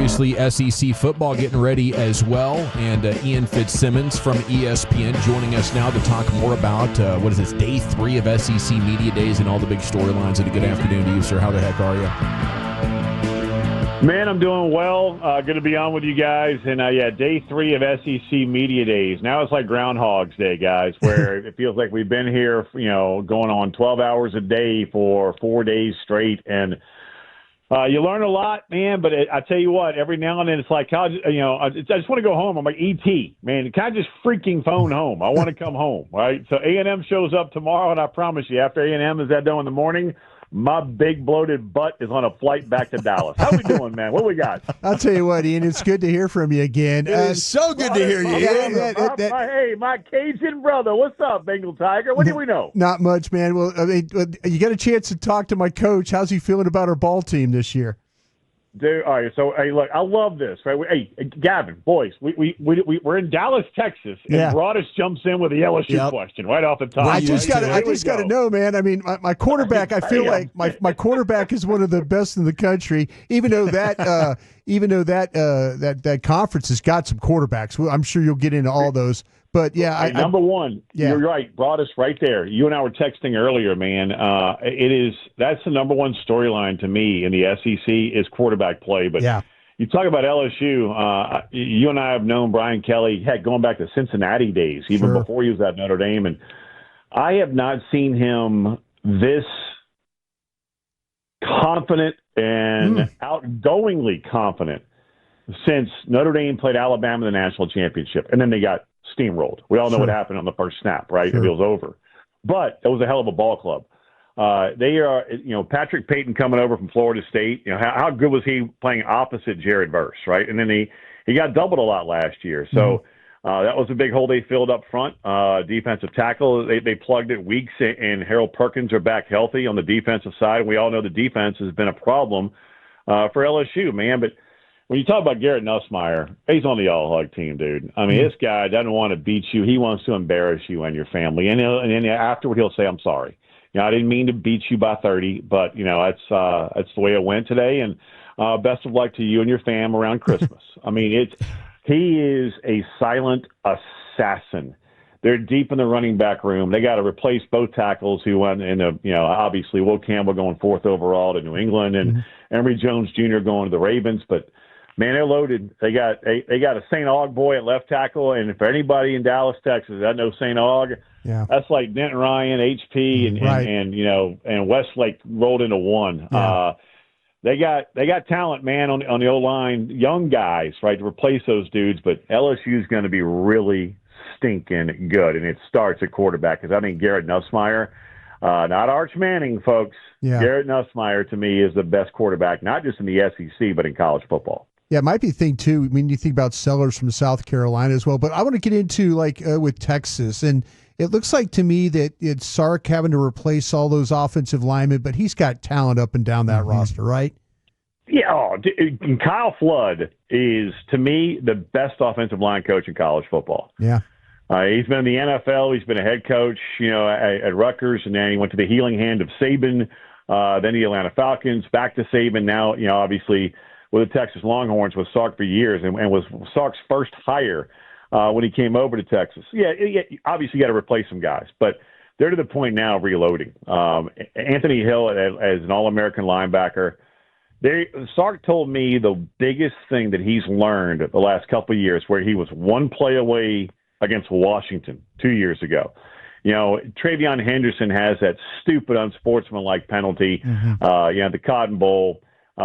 obviously SEC football getting ready as well, and Ian Fitzsimmons from ESPN joining us now to talk more about, day 3 of SEC Media Days and all the big storylines. And a good afternoon to you, sir. How the heck are you? Man, I'm doing well. Good to be on with you guys. And, day 3 of SEC Media Days. Now it's like Groundhog's Day, guys, where it feels like we've been here, going on 12 hours a day for 4 days straight. And you learn a lot, man, but I tell you what, every now and then it's like, I just want to go home. I'm like, E.T., man, can I just freaking phone home? I want to come home, right? So A&M shows up tomorrow, and I promise you, after A&M is that done in the morning, my big bloated butt is on a flight back to Dallas. How we doing, man? What we got? I'll tell you what, Ian, it's good to hear from you again. It is so good to hear you, Ian. My Cajun brother. What's up, Bengal Tiger? What do we know? Not much, man. Well, I mean, you got a chance to talk to my coach. How's he feeling about our ball team this year? Dude, all right, so hey, look, I love this, right? Hey, Gavin, boys, we're in Dallas, Texas, and Broaddus jumps in with a LSU question right off the top. I just got to know, man. I mean, my quarterback, I feel like my quarterback is one of the best in the country. Even though that conference has got some quarterbacks, well, I'm sure you'll get into all those. But number one, you're right, Broaddus right there. You and I were texting earlier, man. That's the number one storyline to me in the SEC is quarterback play. But you talk about LSU. You and I have known Brian Kelly, going back to Cincinnati days, even before he was at Notre Dame, and I have not seen him this confident and outgoingly confident since Notre Dame played Alabama in the national championship, and then they got steamrolled. We all know what happened on the first snap, right? It was over. But it was a hell of a ball club. They are, Patrick Payton coming over from Florida State. How good was he playing opposite Jared Verse, right? And then he got doubled a lot last year. So that was a big hole they filled up front. Defensive tackle, they plugged it. Weeks and Harold Perkins are back healthy on the defensive side. We all know the defense has been a problem for LSU, man. But when you talk about Garrett Nussmeier, he's on the all-hug team, dude. I mean, this guy doesn't want to beat you. He wants to embarrass you and your family. And then afterward, he'll say, I'm sorry. I didn't mean to beat you by 30, but, that's the way it went today. And best of luck to you and your fam around Christmas. I mean, he is a silent assassin. They're deep in the running back room. They got to replace both tackles who went in obviously Will Campbell going 4th overall to New England and Emory Jones Jr. going to the Ravens, but man, they're loaded. They got a St. Aug boy at left tackle, and for anybody in Dallas, Texas, that knows St. Aug, that's like Denton Ryan, HP, and Westlake rolled into one. Yeah. They got talent, man, on the O-line, young guys, right, to replace those dudes. But LSU is going to be really stinking good, and it starts at quarterback because I think Garrett Nussmeier, not Arch Manning, folks. Yeah. Garrett Nussmeier to me is the best quarterback, not just in the SEC but in college football. Yeah, it might be a thing, too. I mean, you think about Sellers from South Carolina as well. But I want to get into, with Texas. And it looks like to me that it's Sark having to replace all those offensive linemen, but he's got talent up and down that roster, right? Yeah, Kyle Flood is, to me, the best offensive line coach in college football. Yeah. He's been in the NFL. He's been a head coach, at Rutgers, and then he went to the healing hand of Saban, then the Atlanta Falcons, back to Saban. Now, obviously – with the Texas Longhorns with Sark for years and was Sark's first hire when he came over to Texas. Yeah, obviously you got to replace some guys, but they're to the point now of reloading. Anthony Hill as an All-American linebacker. Sark told me the biggest thing that he's learned the last couple of years where he was one play away against Washington 2 years ago. Travion Henderson has that stupid unsportsmanlike penalty, the Cotton Bowl.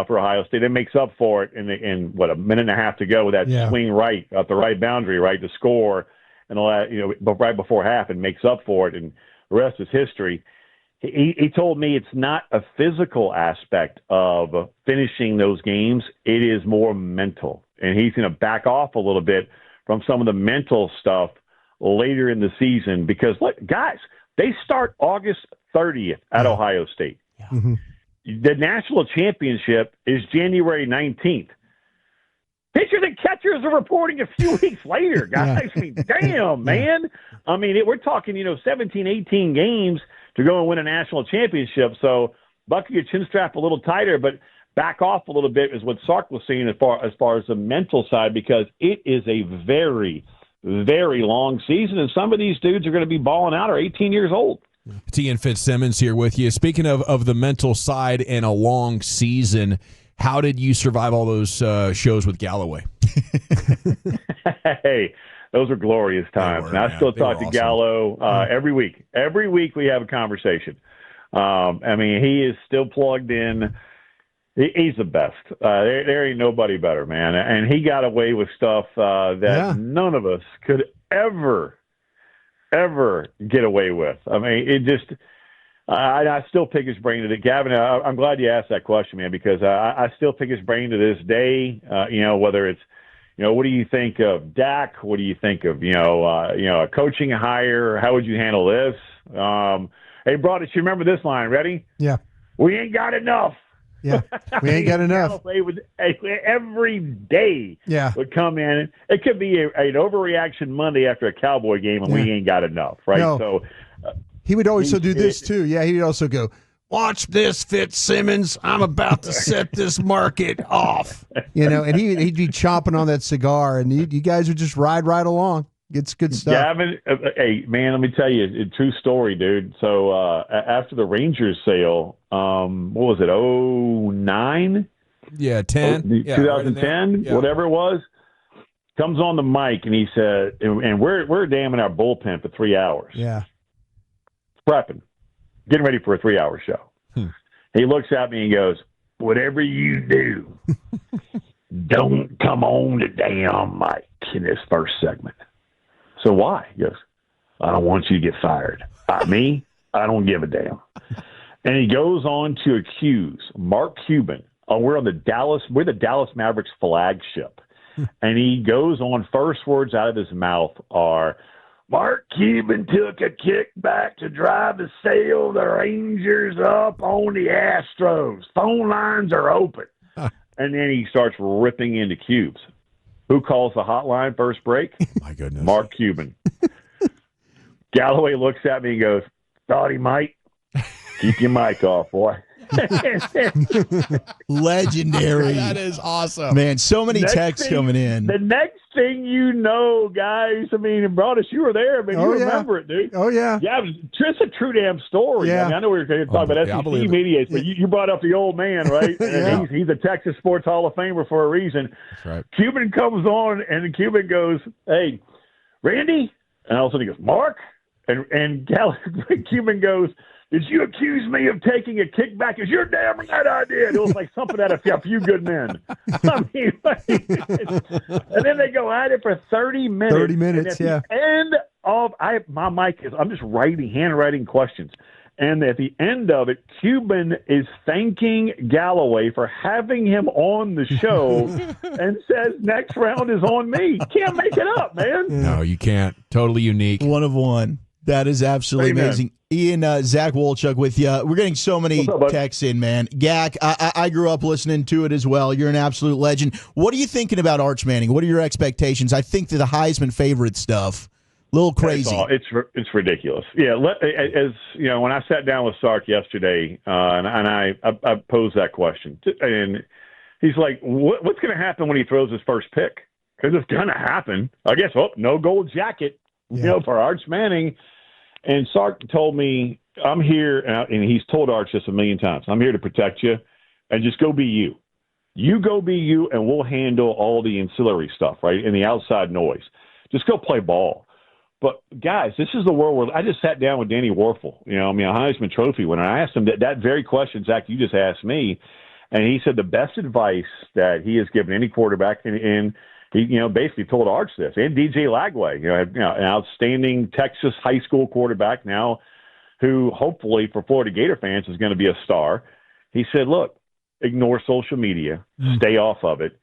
For Ohio State, it makes up for it in a minute and a half to go with that swing right at the right boundary, right to score, and right before half, and makes up for it, and the rest is history. He told me it's not a physical aspect of finishing those games; it is more mental, and he's going to back off a little bit from some of the mental stuff later in the season because, look, guys, they start August 30th at Ohio State. Yeah. Mm-hmm. The national championship is January 19th. Pitchers and catchers are reporting a few weeks later, guys. I mean, damn, man. I mean, we're talking, 17, 18 games to go and win a national championship. So buckle your chin strap a little tighter. But back off a little bit is what Sark was saying as far as the mental side, because it is a very, very long season, and some of these dudes are going to be balling out are 18 years old. It's Ian Fitzsimmons here with you. Speaking of the mental side and a long season, how did you survive all those shows with Galloway? Hey, those were glorious times. And I still talk to Gallo every week. Every week we have a conversation. I mean, he is still plugged in. He's the best. There ain't nobody better, man. And he got away with stuff that none of us could ever get away with. I mean, it just I still pick his brain today. Gavin, I'm glad you asked that question, man, because I still pick his brain to this day, whether it's, what do you think of Dak? What do you think of, a coaching hire? How would you handle this? Hey, Broaddus, you remember this line? Ready? Yeah. We ain't got enough. Yeah, we ain't got enough. Every day would come in. It could be an overreaction Monday after a Cowboy game, and we ain't got enough, right? No. So he would also do this too. Yeah, he would also go, "Watch this, Fitzsimmons. I'm about to set this market off." And he'd be chomping on that cigar, and you guys would just ride right along. It's good stuff. Gavin, hey, man, let me tell you a true story, dude. So after the Rangers sale, what was it, 09? Yeah, 10. 2010, right whatever it was, comes on the mic, and he said, and we're damming our bullpen for 3 hours. Yeah. Prepping, getting ready for a 3-hour show. He looks at me and goes, "Whatever you do, don't come on the damn mic in this first segment." So why? He goes, "I don't want you to get fired." Me? I don't give a damn. And he goes on to accuse Mark Cuban. We're the Dallas Mavericks flagship. And he goes on, first words out of his mouth are, "Mark Cuban took a kickback to drive the sale the Rangers up on the Astros. Phone lines are open." And then he starts ripping into Cubes. Who calls the hotline first break? My goodness. Mark Cuban. Galloway looks at me and goes, "Thought he might. Keep your mic off, boy." Legendary. That is awesome. Man, so many texts coming in. The next thing you know, guys, I mean, Broaddus, you were there, but you remember it, dude. Oh, yeah. Yeah, it's a true damn story. Yeah. I mean, I know we were going to talk about SEC media, but you brought up the old man, right? And he's a Texas Sports Hall of Famer for a reason. That's right. Cuban comes on, and Cuban goes, "Hey, Randy?" And all of a sudden he goes, "Mark?" And Cuban goes, "Did you accuse me of taking a kickback?" Because you're damn right I did. It was like something out of A Few Good Men. I mean, and then they go at it for 30 minutes. 30 minutes, and at the end of my mic is, I'm just handwriting questions. And at the end of it, Cuban is thanking Galloway for having him on the show and says, "Next round is on me." Can't make it up, man. No, you can't. Totally unique. One of one. That is absolutely amazing. Ian, Zach Wolchuk with you. We're getting so many texts in, man. Gak, I grew up listening to it as well. You're an absolute legend. What are you thinking about Arch Manning? What are your expectations? I think that the Heisman favorite stuff, a little crazy. It's ridiculous. Yeah, as you know, when I sat down with Sark yesterday, and I posed that question, and he's like, "What's going to happen when he throws his first pick?" Because it's going to happen. I guess. No gold jacket, for Arch Manning. And Sark told me, "I'm here," and he's told Arch this a million times, "I'm here to protect you, and just go be you. You go be you, and we'll handle all the ancillary stuff, right, and the outside noise. Just go play ball." But, guys, this is the world where I just sat down with Danny Warfel, a Heisman Trophy winner. I asked him that very question, Zach, you just asked me, and he said the best advice that he has given any quarterback, and he, basically told Arch this, and DJ Lagway, an outstanding Texas high school quarterback now who hopefully for Florida Gator fans is going to be a star. He said, look, ignore social media, stay off of it,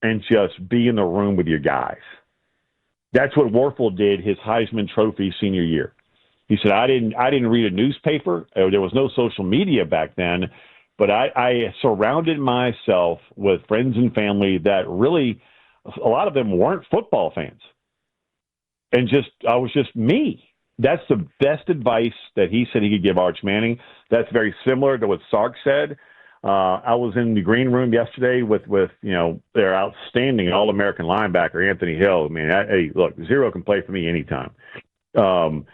and just be in the room with your guys. That's what Warfel did his Heisman Trophy senior year. He said, I didn't read a newspaper. There was no social media back then, but I surrounded myself with friends and family that really – a lot of them weren't football fans. And I was just me. That's the best advice that he said he could give Arch Manning. That's very similar to what Sark said. I was in the green room yesterday with their outstanding All-American linebacker, Anthony Hill. I mean, hey, look, Zero can play for me anytime. And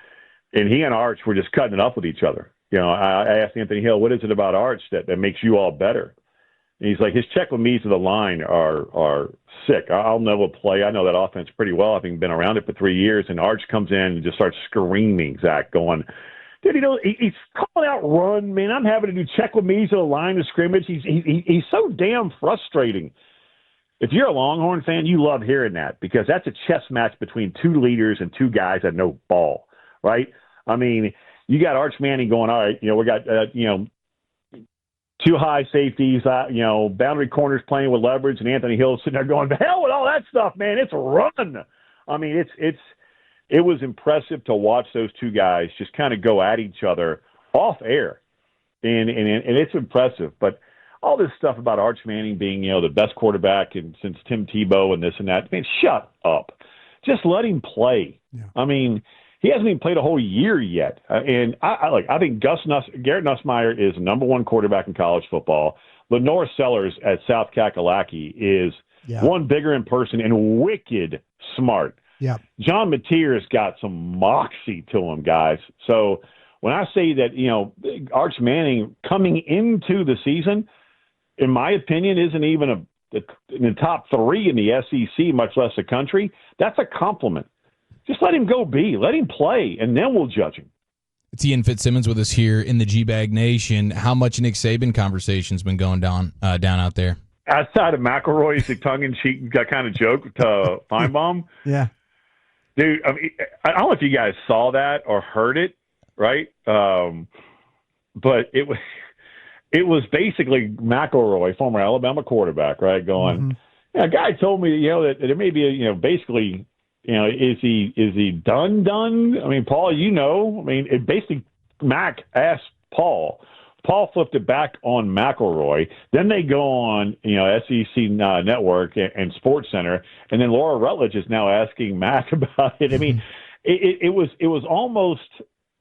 he and Arch were just cutting it up with each other. I asked Anthony Hill, what is it about Arch that makes you all better? And he's like, his check with me to the line are sick. I'll know a play. I know that offense pretty well, having been around it for 3 years. And Arch comes in and just starts screaming, Zach, going, dude, he's calling out run, man. I'm having to do check with me to the line of scrimmage. He's so damn frustrating. If you're a Longhorn fan, you love hearing that because that's a chess match between two leaders and two guys that know ball, right? I mean, you got Arch Manning going, all right, we got, two high safeties, boundary corners playing with leverage, and Anthony Hill sitting there going, the hell with all that stuff, man. It's a run. I mean, it was impressive to watch those two guys just kind of go at each other off air. And it's impressive. But all this stuff about Arch Manning being, the best quarterback since Tim Tebow and this and that, man, shut up. Just let him play. Yeah. I mean, he hasn't even played a whole year yet. And I think Garrett Nussmeier is the number one quarterback in college football. Lenore Sellers at South Kakalaki is one bigger in person and wicked smart. Yeah, John Mateer's got some moxie to him, guys. So when I say that, Arch Manning coming into the season, in my opinion, isn't even in the top three in the SEC, much less the country, that's a compliment. Just let him let him play, and then we'll judge him. It's Ian Fitzsimmons with us here in the GBAG Nation. How much Nick Saban conversation's been going down out there? Outside of McElroy's tongue-in-cheek kind of joke to Finebaum, yeah. Dude, I mean, I don't know if you guys saw that or heard it, right? But it was basically McElroy, former Alabama quarterback, right, going, a guy told me, that there may be basically, is he done? I mean, Paul, it basically Mac asked Paul. Paul flipped it back on McElroy. Then they go on, SEC Network and Sports Center, and then Laura Rutledge is now asking Mac about it. I mean, it was almost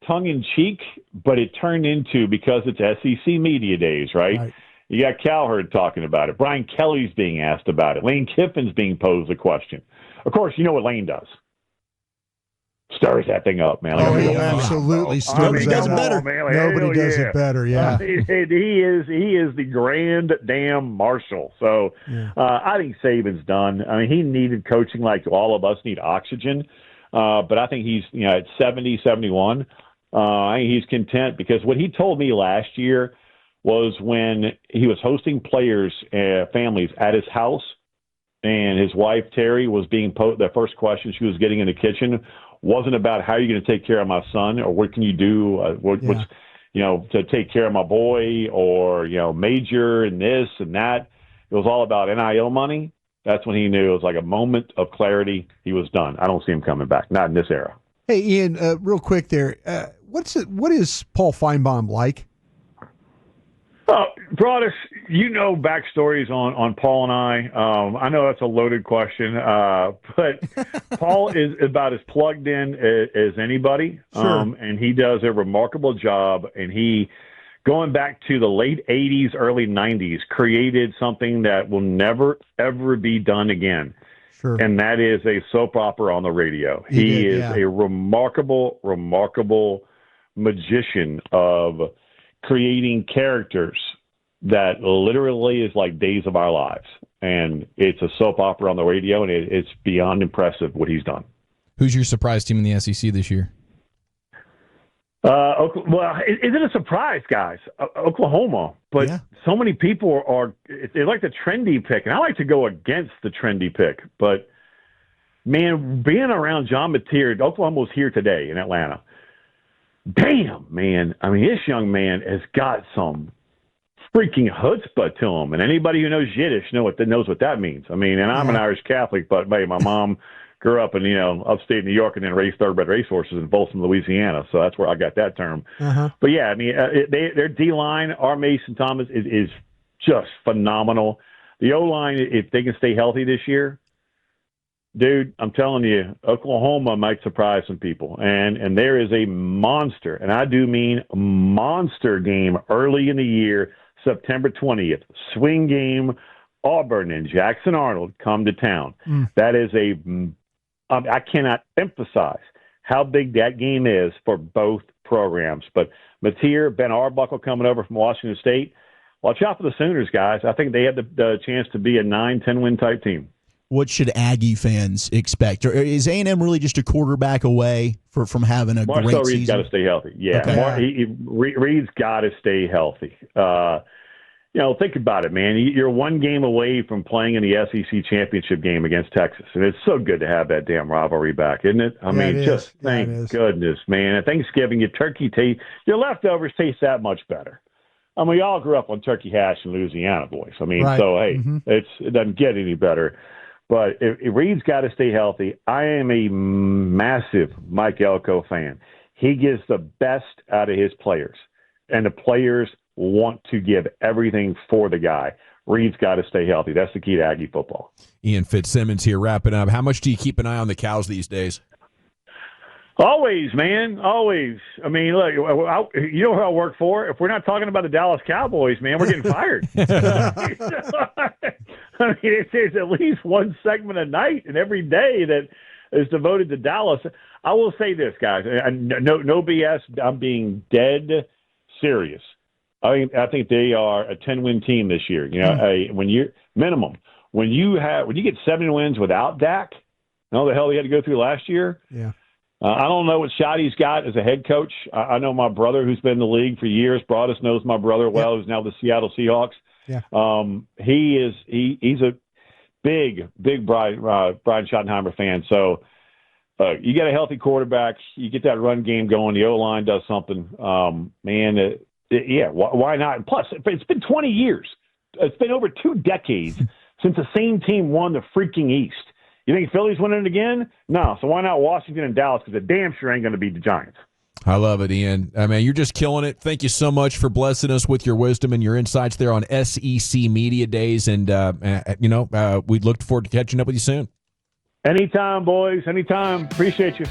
tongue in cheek, but it turned into, because it's SEC Media Days, right? You got Cowherd talking about it. Brian Kelly's being asked about it. Lane Kiffin's being posed a question. Of course, you know what Lane does. Stirs that thing up, man. He absolutely stirs Nobody does it better. Nobody does it better, yeah. He is the grand damn marshal. So I think Saban's done. I mean, he needed coaching like all of us need oxygen. But I think he's at 70, 71. I think he's content because what he told me last year was when he was hosting players' families at his house, and his wife, Terry, was being the first question she was getting in the kitchen wasn't about how you're going to take care of my son or what can you do, what's to take care of my boy or, major and this and that. It was all about NIL money. That's when he knew it was like a moment of clarity. He was done. I don't see him coming back, not in this era. Hey, Ian, real quick there. What is Paul Finebaum like? Broaddus, backstories on Paul and I. I know that's a loaded question, but Paul is about as plugged in as anybody, sure. And he does a remarkable job. And he, going back to the late 80s, early 90s, created something that will never, ever be done again. Sure. And that is a soap opera on the radio. He is a remarkable, remarkable magician of creating characters that literally is like days of our lives. And it's a soap opera on the radio, and it's beyond impressive what he's done. Who's your surprise team in the SEC this year? Well, is it a surprise, guys? Oklahoma. But so many people they like the trendy pick, and I like to go against the trendy pick. But, man, being around John Mateer, Oklahoma was here today in Atlanta. Damn, man. I mean, this young man has got some freaking chutzpah to him. And anybody who knows Yiddish knows what that means. I mean, and I'm an Irish Catholic, but my mom grew up in, upstate New York and then raised thoroughbred racehorses in Folsom, Louisiana. So that's where I got that term. But, yeah, I mean, their D-line, R. Mason Thomas, is just phenomenal. The O-line, if they can stay healthy this year, dude, I'm telling you, Oklahoma might surprise some people. And there is a monster, and I do mean monster game early in the year September 20th, swing game, Auburn and Jackson Arnold come to town. That is I cannot emphasize how big that game is for both programs. But Mateer, Ben Arbuckle coming over from Washington State. Watch out for the Sooners, guys. I think they have the chance to be a 9-10 win type team. What should Aggie fans expect? Or is A&M really just a quarterback away from having a great season? Reed's got to stay healthy. Yeah, okay. Reed's got to stay healthy. Think about it, man. You're one game away from playing in the SEC championship game against Texas, and it's so good to have that damn rivalry back, isn't it? I mean, just thank goodness, man. At Thanksgiving, your leftovers taste that much better. I mean, we all grew up on turkey hash in Louisiana, boys. I mean, so, hey, it doesn't get any better. But if Reed's got to stay healthy. I am a massive Mike Elko fan. He gets the best out of his players, and the players want to give everything for the guy. Reed's got to stay healthy. That's the key to Aggie football. Ian Fitzsimmons here wrapping up. How much do you keep an eye on the Cows these days? Always, man. Always. I mean, look, you know who I work for? If we're not talking about the Dallas Cowboys, man, we're getting fired. I mean, there's at least one segment a night and every day that is devoted to Dallas. I will say this, guys. No BS. I'm being dead serious. I think they are a 10-win team this year. When you get 7 wins without Dak, you know the hell he had to go through last year. Yeah. I don't know what shot he's got as a head coach. I know my brother, who's been in the league for years. Broaddus knows my brother well, who's now with the Seattle Seahawks. Yeah. He's a big Brian Schottenheimer fan. So you get a healthy quarterback, you get that run game going, the O-line does something. Why not? And plus, it's been 20 years. It's been over 2 decades since the same team won the freaking East. You think Philly's winning it again? No. So why not Washington and Dallas? Because the damn sure ain't going to beat the Giants. I love it, Ian. I mean, you're just killing it. Thank you so much for blessing us with your wisdom and your insights there on SEC Media Days. And, we look forward to catching up with you soon. Anytime, boys. Anytime. Appreciate you.